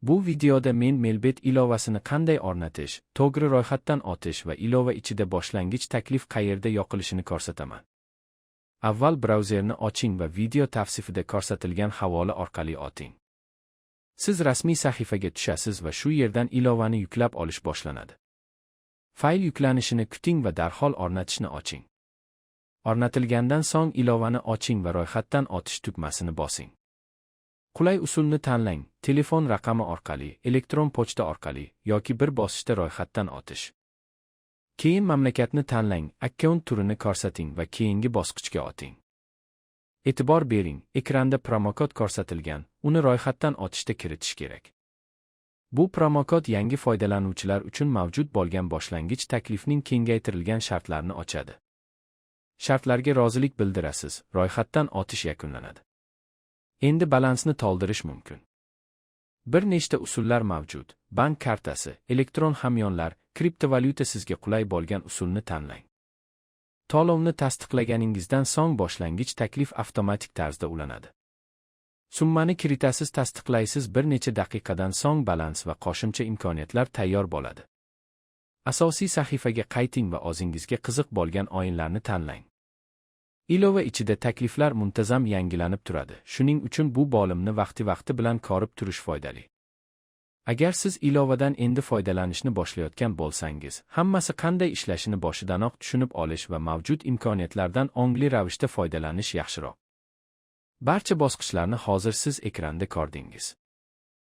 Bu videoda men Melbet ilovasini qanday o'rnatish, to'g'ri ro'yxatdan o'tish va ilova ichida boshlang'ich taklif qayerda yoqilishini ko'rsataman. Avval brauzerni oching va video tavsifida ko'rsatilgan havola orqali o'ting. Siz rasmiy sahifaga tushasiz va shu yerdan ilovani yuklab olish boshlanadi. Fayl yuklanishini kuting va darhol o'rnatishni oching. O'rnatilgandan so'ng ilovani oching va ro'yxatdan o'tish tugmasini bosing. Qulay usulni tanlang: telefon raqami orqali, elektron pochta orqali yoki bir bosishda ro'yxatdan o'tish. Keyin mamlakatni tanlang, akkaunt turini ko'rsating va keyingi bosqichga o'ting. E'tibor bering, ekranda promokod ko'rsatilgan, uni ro'yxatdan o'tishda kiritish kerak. Bu promokod yangi foydalanuvchilar uchun mavjud bo'lgan boshlang'ich taklifning kengaytirilgan shartlarini ochadi. Shartlarga rozilik bildirasiz, ro'yxatdan o'tish yakunlanadi. Endi balansni to'ldirish mumkin. Bir nechta usullar mavjud: bank kartasi, elektron hamyonlar, kriptovalyuta. Sizga qulay bo'lgan usulni tanlang. To'lovni tasdiqlaganingizdan so'ng boshlang'ich taklif avtomatik tarzda ulanadi. Summani kiritasiz, tasdiqlaysiz, bir necha daqiqadan so'ng balans va qo'shimcha imkoniyatlar tayyor bo'ladi. Asosiy sahifaga qayting va o'zingizga qiziq bo'lgan o'yinlarni tanlang. Ilova ichida takliflar muntazam yangilanib turadi. Shuning uchun bu bo'limni vaqti bilan ko'rib turish foydali. Agar siz ilovadan endi foydalanishni boshlayotgan bo'lsangiz, hammasi qanday ishlashini boshidanoq tushunib olish va mavjud imkoniyatlardan ongli ravishda foydalanish yaxshiroq. Barcha bosqichlarni hozir siz ekranda ko'rdingiz.